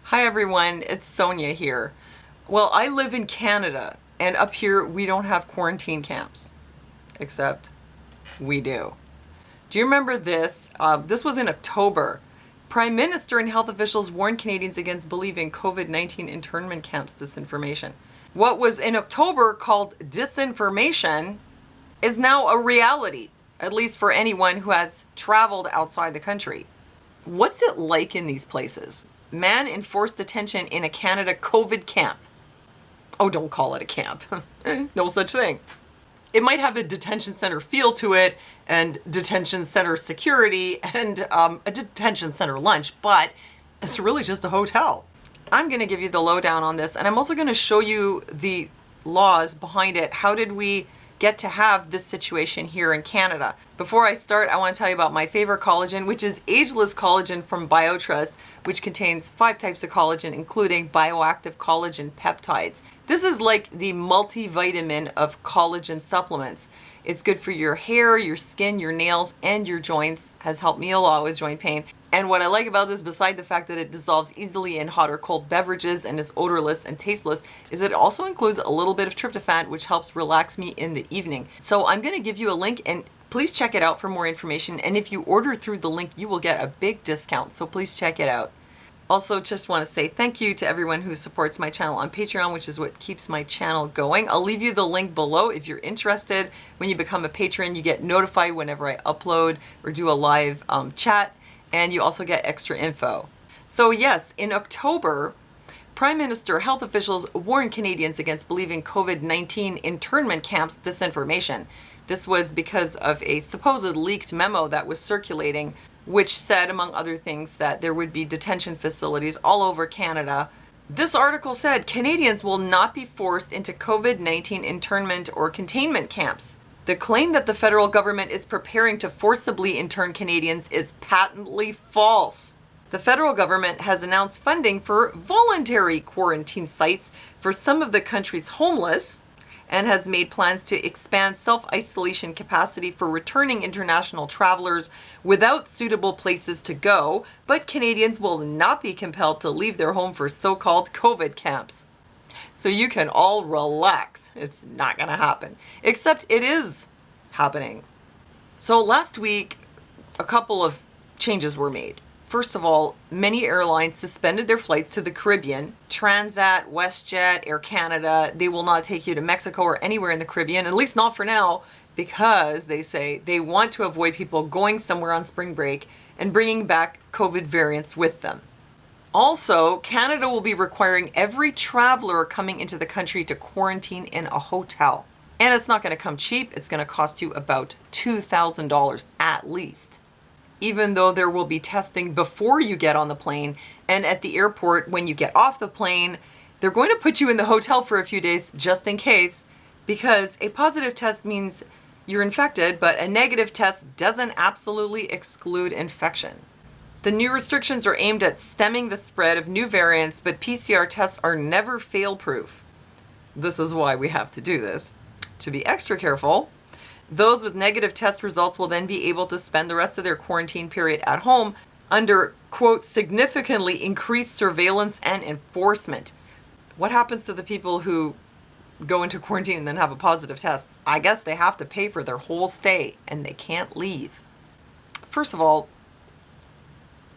Hi everyone, it's Sonia here. Well, I live in Canada, and up here we don't have quarantine camps. Except we do. Do you remember this? This was in October. Prime Minister and health officials warned Canadians against believing COVID-19 internment camps disinformation. What was in October called disinformation is now a reality, at least for anyone who has traveled outside the country. What's it like in these places? Man enforced detention in a Canada COVID camp. Oh, don't call it a camp. No such thing. It might have a detention center feel to it, and detention center security, and a detention center lunch, but it's really just a hotel. I'm going to give you the lowdown on this, and I'm also going to show you the laws behind it. How did we get to have this situation here in Canada? Before I start, I want to tell you about my favorite collagen, which is ageless collagen from BioTrust, which contains 5 types of collagen, including bioactive collagen peptides. This is like the multivitamin of collagen supplements. It's good for your hair, your skin, your nails, and your joints. Has helped me a lot with joint pain. And what I like about this, beside the fact that it dissolves easily in hot or cold beverages and is odorless and tasteless, is that it also includes a little bit of tryptophan, which helps relax me in the evening. So I'm going to give you a link, and please check it out for more information. And if you order through the link, you will get a big discount. So please check it out. Also, just want to say thank you to everyone who supports my channel on Patreon, which is what keeps my channel going. I'll leave you the link below if you're interested. When you become a patron, you get notified whenever I upload or do a live chat, and you also get extra info. So yes, in October, Prime Minister, health officials warned Canadians against believing COVID-19 internment camps disinformation. This was because of a supposed leaked memo that was circulating, which said, among other things, that there would be detention facilities all over Canada. This article said Canadians will not be forced into COVID-19 internment or containment camps. The claim that the federal government is preparing to forcibly intern Canadians is patently false. The federal government has announced funding for voluntary quarantine sites for some of the country's homeless, and has made plans to expand self-isolation capacity for returning international travelers without suitable places to go, but Canadians will not be compelled to leave their home for so-called COVID camps. So you can all relax. It's not going to happen. Except it is happening. So last week, a couple of changes were made. First of all, many airlines suspended their flights to the Caribbean. Transat, WestJet, Air Canada, they will not take you to Mexico or anywhere in the Caribbean, at least not for now, because they say they want to avoid people going somewhere on spring break and bringing back COVID variants with them. Also, Canada will be requiring every traveler coming into the country to quarantine in a hotel. And it's not going to come cheap. It's going to cost you about $2,000 at least. Even though there will be testing before you get on the plane, and at the airport when you get off the plane, they're going to put you in the hotel for a few days just in case, because a positive test means you're infected, but a negative test doesn't absolutely exclude infection. The new restrictions are aimed at stemming the spread of new variants, but PCR tests are never fail-proof. This is why we have to do this. To be extra careful, those with negative test results will then be able to spend the rest of their quarantine period at home under, quote, significantly increased surveillance and enforcement. What happens to the people who go into quarantine and then have a positive test? I guess they have to pay for their whole stay and they can't leave. First of all,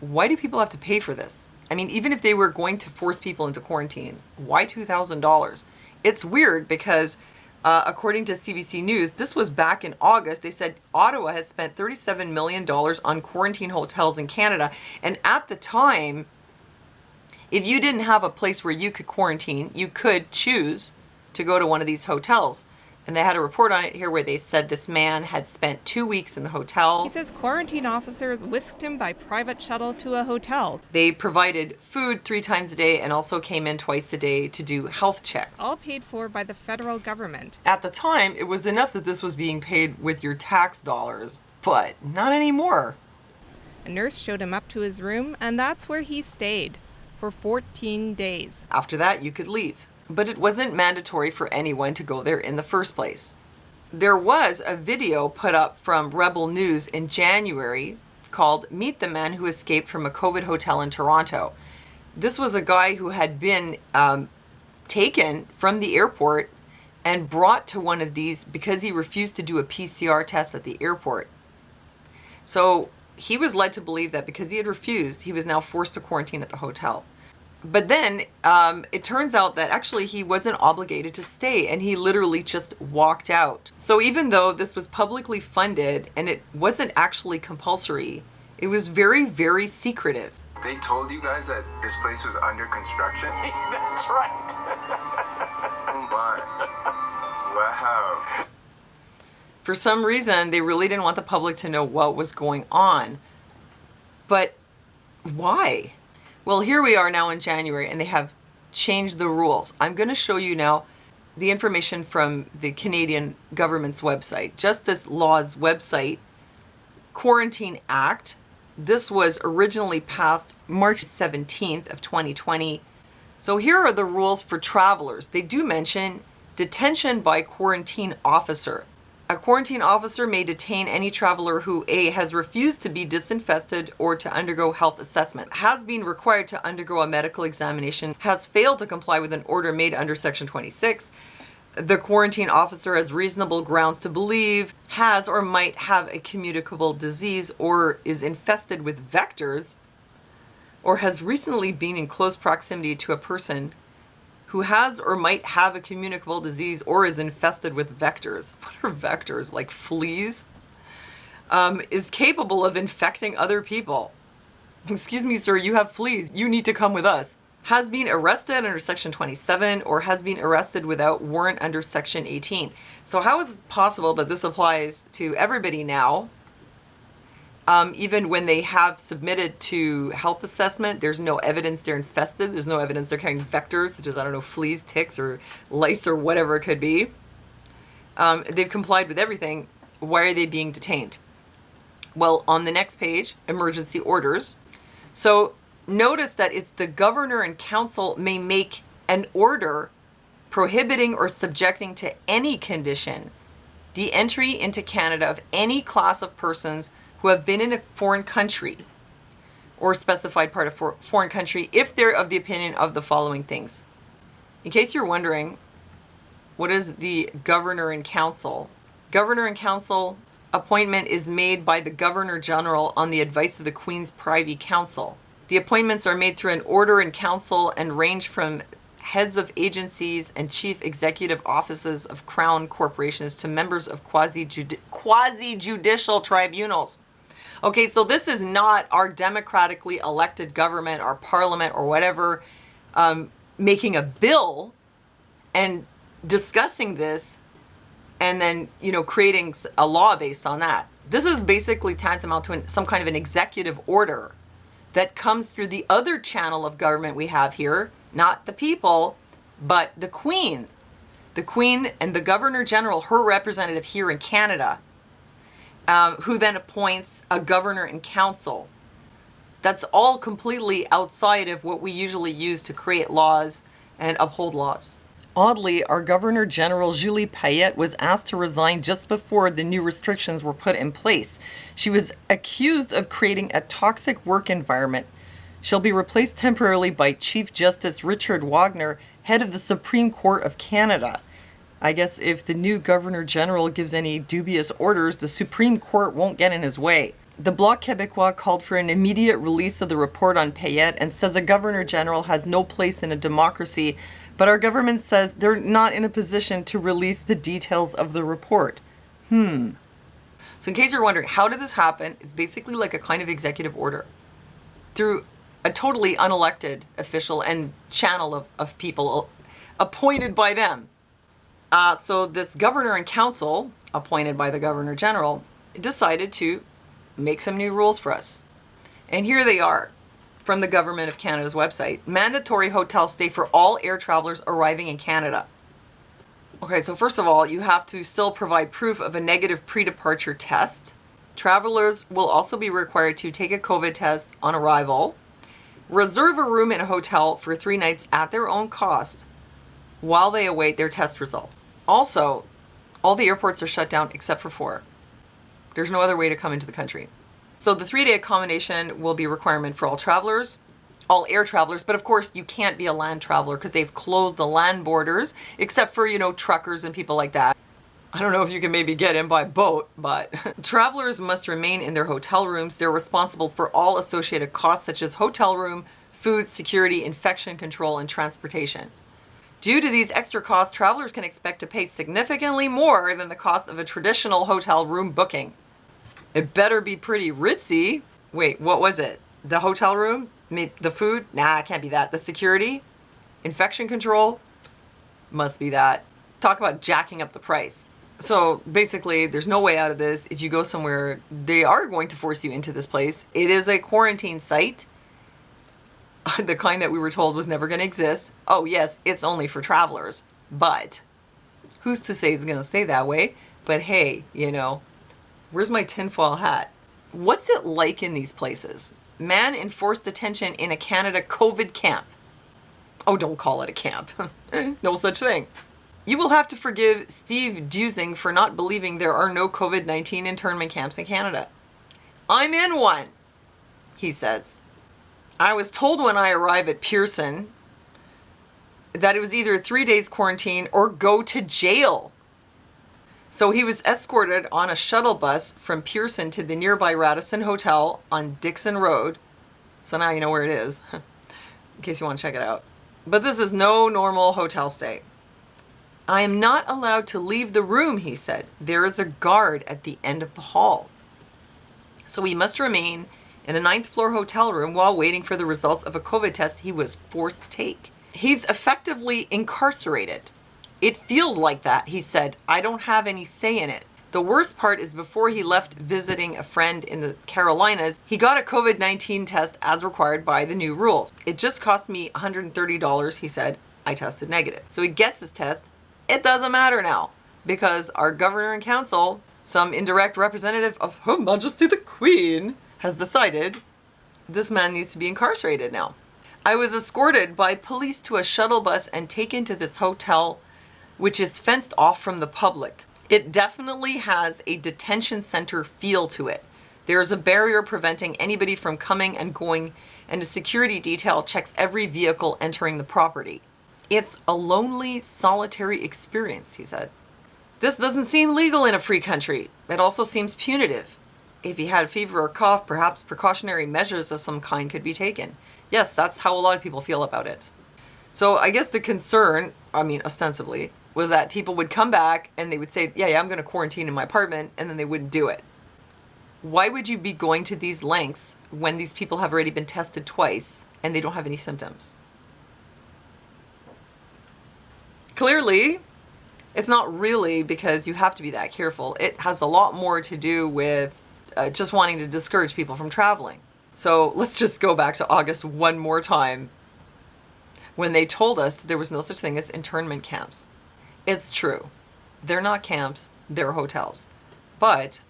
why do people have to pay for this? I mean, even if they were going to force people into quarantine, why $2,000? It's weird because according to CBC News, this was back in August. They said Ottawa has spent $37 million on quarantine hotels in Canada. And at the time, if you didn't have a place where you could quarantine, you could choose to go to one of these hotels. And they had a report on it here where they said this man had spent 2 weeks in the hotel. He says quarantine officers whisked him by private shuttle to a hotel. They provided food 3 times a day and also came in twice a day to do health checks. All paid for by the federal government. At the time, it was enough that this was being paid with your tax dollars, but not anymore. A nurse showed him up to his room, and that's where he stayed for 14 days. After that, you could leave. But it wasn't mandatory for anyone to go there in the first place. There was a video put up from Rebel News in January called Meet the Man Who Escaped from a COVID Hotel in Toronto. This was a guy who had been taken from the airport and brought to one of these because he refused to do a PCR test at the airport. So he was led to believe that because he had refused, he was now forced to quarantine at the hotel. But then it turns out that actually he wasn't obligated to stay, and he literally just walked out. So even though this was publicly funded and it wasn't actually compulsory, it was very, very secretive. They told you guys that this place was under construction? That's right. Oh my. Wow. For some reason, they really didn't want the public to know what was going on. But why? Well, here we are now in January, and they have changed the rules. I'm going to show you now the information from the Canadian government's website. Justice Law's website, Quarantine Act. This was originally passed March 17th of 2020. So here are the rules for travelers. They do mention detention by quarantine officer. A quarantine officer may detain any traveler who A, has refused to be disinfested or to undergo health assessment, has been required to undergo a medical examination, has failed to comply with an order made under Section 26, the quarantine officer has reasonable grounds to believe, has or might have a communicable disease or is infested with vectors, or has recently been in close proximity to a person who has or might have a communicable disease or is infested with vectors. What are vectors? Like fleas? Is capable of infecting other people. Excuse me, sir, you have fleas. You need to come with us. Has been arrested under Section 27 or has been arrested without warrant under Section 18. So how is it possible that this applies to everybody now? Even when they have submitted to health assessment, there's no evidence they're infested. There's no evidence they're carrying vectors, such as, I don't know, fleas, ticks, or lice, or whatever it could be. They've complied with everything. Why are they being detained? Well, on the next page, emergency orders. So notice that it's the governor and council may make an order prohibiting or subjecting to any condition the entry into Canada of any class of persons who have been in a foreign country or specified part of foreign country if they're of the opinion of the following things. In case you're wondering, what is the governor and council? Governor and council appointment is made by the Governor General on the advice of the Queen's Privy Council. The appointments are made through an order in council and range from heads of agencies and chief executive offices of crown corporations to members of quasi-judicial tribunals. Okay, so this is not our democratically elected government, our parliament, or whatever, making a bill and discussing this and then, creating a law based on that. This is basically tantamount to some kind of an executive order that comes through the other channel of government we have here, not the people, but the Queen. The Queen and the Governor General, her representative here in Canada, who then appoints a governor and council. That's all completely outside of what we usually use to create laws and uphold laws. Oddly, our Governor General, Julie Payette, was asked to resign just before the new restrictions were put in place. She was accused of creating a toxic work environment. She'll be replaced temporarily by Chief Justice Richard Wagner, head of the Supreme Court of Canada. I guess if the new Governor General gives any dubious orders, the Supreme Court won't get in his way. The Bloc Québécois called for an immediate release of the report on Payette and says a Governor General has no place in a democracy, but our government says they're not in a position to release the details of the report. So in case you're wondering, how did this happen? It's basically like a kind of executive order through a totally unelected official and channel of people appointed by them. So this governor and council, appointed by the Governor General, decided to make some new rules for us. And here they are from the Government of Canada's website. Mandatory hotel stay for all air travelers arriving in Canada. Okay, so first of all, you have to still provide proof of a negative pre-departure test. Travelers will also be required to take a COVID test on arrival, reserve a room in a hotel for 3 nights at their own cost while they await their test results. Also, all the airports are shut down except for 4. There's no other way to come into the country. So the 3-day accommodation will be a requirement for all travelers, all air travelers, but of course you can't be a land traveler because they've closed the land borders, except for, truckers and people like that. I don't know if you can maybe get in by boat, but travelers must remain in their hotel rooms. They're responsible for all associated costs such as hotel room, food, security, infection control, and transportation. Due to these extra costs, travelers can expect to pay significantly more than the cost of a traditional hotel room booking. It better be pretty ritzy. Wait, what was it? The hotel room? Maybe the food? Nah, it can't be that. The security? Infection control? Must be that. Talk about jacking up the price. So basically, there's no way out of this. If you go somewhere, they are going to force you into this place. It is a quarantine site. The kind that we were told was never going to exist. Oh yes, it's only for travelers. But who's to say it's going to stay that way? But hey, where's my tinfoil hat? What's it like in these places? Man enforced detention in a Canada COVID camp. Oh, don't call it a camp. No such thing. You will have to forgive Steve Dusing for not believing there are no COVID-19 internment camps in Canada. I'm in one, he says. I was told when I arrived at Pearson that it was either 3 days quarantine or go to jail. So he was escorted on a shuttle bus from Pearson to the nearby Radisson Hotel on Dixon Road. So now you know where it is, in case you want to check it out. But this is no normal hotel stay. I am not allowed to leave the room, he said. There is a guard at the end of the hall. So he must remain in a 9th floor hotel room while waiting for the results of a COVID test he was forced to take. He's effectively incarcerated. It feels like that, he said. I don't have any say in it. The worst part is before he left visiting a friend in the Carolinas, he got a COVID-19 test as required by the new rules. It just cost me $130, he said. I tested negative. So he gets his test. It doesn't matter now because our governor and council, some indirect representative of Her Majesty the Queen, has decided this man needs to be incarcerated now. I was escorted by police to a shuttle bus and taken to this hotel, which is fenced off from the public. It definitely has a detention center feel to it. There is a barrier preventing anybody from coming and going, and a security detail checks every vehicle entering the property. It's a lonely, solitary experience, he said. This doesn't seem legal in a free country. It also seems punitive. If he had a fever or cough, perhaps precautionary measures of some kind could be taken. Yes, that's how a lot of people feel about it. So I guess the concern, ostensibly, was that people would come back and they would say, yeah, I'm going to quarantine in my apartment, and then they wouldn't do it. Why would you be going to these lengths when these people have already been tested twice and they don't have any symptoms? Clearly, it's not really because you have to be that careful. It has a lot more to do with just wanting to discourage people from traveling. So let's just go back to August one more time when they told us there was no such thing as internment camps. It's true. They're not camps, they're hotels. But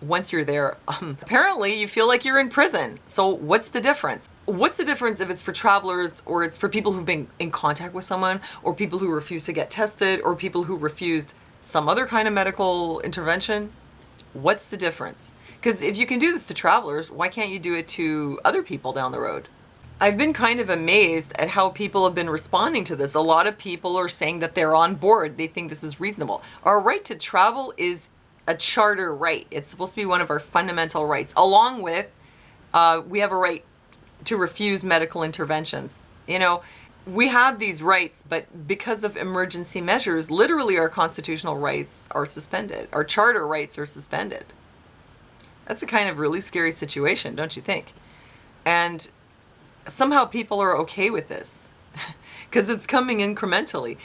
once you're there, apparently you feel like you're in prison. So what's the difference? What's the difference if it's for travelers or it's for people who've been in contact with someone, or people who refuse to get tested, or people who refused some other kind of medical intervention? What's the difference? Because if you can do this to travelers, why can't you do it to other people down the road? I've been kind of amazed at how people have been responding to this. A lot of people are saying that they're on board. They think this is reasonable. Our right to travel is a charter right. It's supposed to be one of our fundamental rights, along with we have a right to refuse medical interventions. We have these rights, but because of emergency measures, literally our constitutional rights are suspended. Our charter rights are suspended. That's a kind of really scary situation, don't you think? And somehow people are okay with this because it's coming incrementally.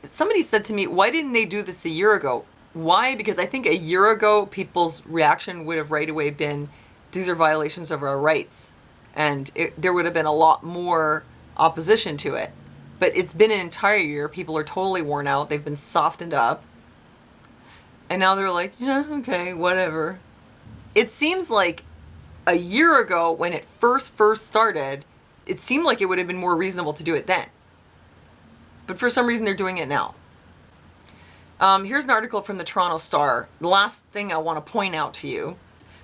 Somebody said to me, why didn't they do this a year ago? Why? Because I think a year ago, people's reaction would have right away been, these are violations of our rights. And there would have been a lot more opposition to it. But it's been an entire year. People are totally worn out. They've been softened up. And now they're like, yeah, okay, whatever. It seems like a year ago when it first started, it seemed like it would have been more reasonable to do it then. But for some reason, they're doing it now. Here's an article from the Toronto Star. The last thing I want to point out to you.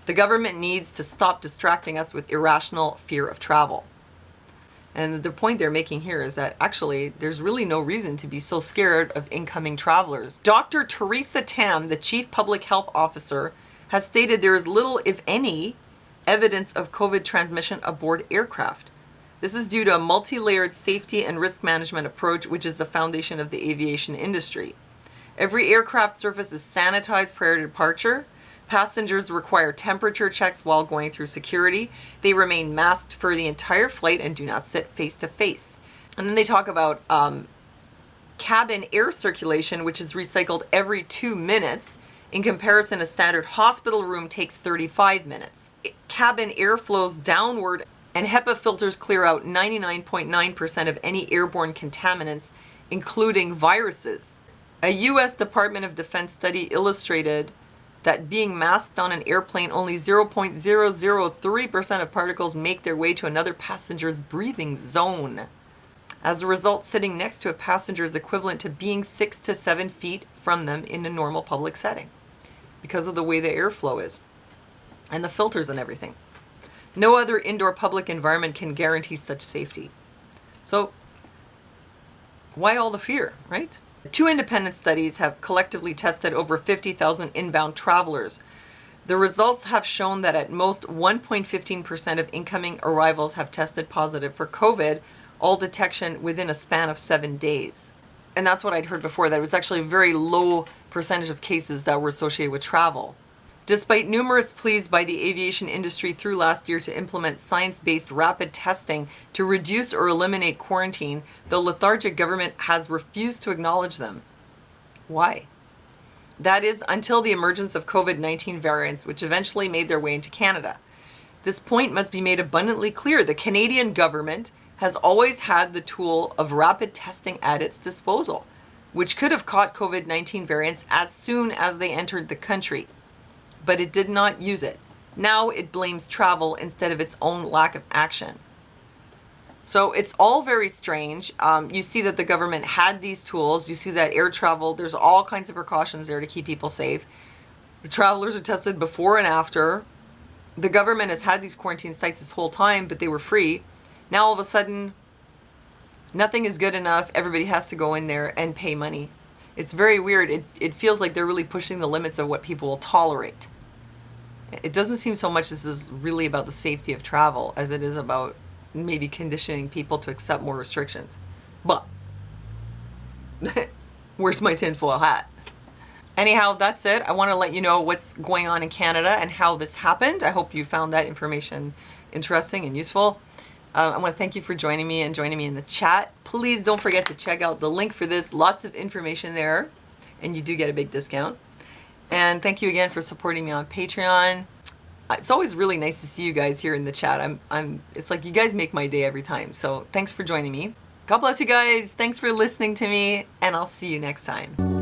The government needs to stop distracting us with irrational fear of travel. And the point they're making here is that actually there's really no reason to be so scared of incoming travelers. Dr. Teresa Tam, the Chief Public Health Officer, has stated there is little, if any, evidence of COVID transmission aboard aircraft. This is due to a multi-layered safety and risk management approach, which is the foundation of the aviation industry. Every aircraft surface is sanitized prior to departure. Passengers require temperature checks while going through security. They remain masked for the entire flight and do not sit face to face. And then they talk about cabin air circulation, which is recycled every 2 minutes. In comparison, a standard hospital room takes 35 minutes. Cabin air flows downward, and HEPA filters clear out 99.9% of any airborne contaminants, including viruses. A U.S. Department of Defense study illustrated that being masked on an airplane, only 0.003% of particles make their way to another passenger's breathing zone. As a result, sitting next to a passenger is equivalent to being 6 to 7 feet from them in a normal public setting, because of the way the airflow is and the filters and everything. No other indoor public environment can guarantee such safety. So why all the fear, right? 2 independent studies have collectively tested over 50,000 inbound travelers. The results have shown that at most 1.15% of incoming arrivals have tested positive for COVID, all detection within a span of 7 days. And that's what I'd heard before, that it was actually a very low percentage of cases that were associated with travel. Despite numerous pleas by the aviation industry through last year to implement science-based rapid testing to reduce or eliminate quarantine, the lethargic government has refused to acknowledge them. Why? That is, until the emergence of COVID-19 variants, which eventually made their way into Canada. This point must be made abundantly clear. The Canadian government has always had the tool of rapid testing at its disposal, which could have caught COVID-19 variants as soon as they entered the country. But it did not use it. Now it blames travel instead of its own lack of action. So it's all very strange. You see that the government had these tools. You see that air travel, there's all kinds of precautions there to keep people safe. The travelers are tested before and after. The government has had these quarantine sites this whole time, but they were free. Now all of a sudden, nothing is good enough. Everybody has to go in there and pay money. It's very weird. It feels like they're really pushing the limits of what people will tolerate. It doesn't seem so much this is really about the safety of travel as it is about maybe conditioning people to accept more restrictions. But where's my tinfoil hat? Anyhow, that's it. I want to let you know what's going on in Canada and how this happened. I hope you found that information interesting and useful. I want to thank you for joining me in the chat. Please don't forget to check out the link for this. Lots of information there, and you do get a big discount. And thank you again for supporting me on Patreon. It's always really nice to see you guys here in the chat. It's like you guys make my day every time. So thanks for joining me. God bless you guys. Thanks for listening to me, and I'll see you next time.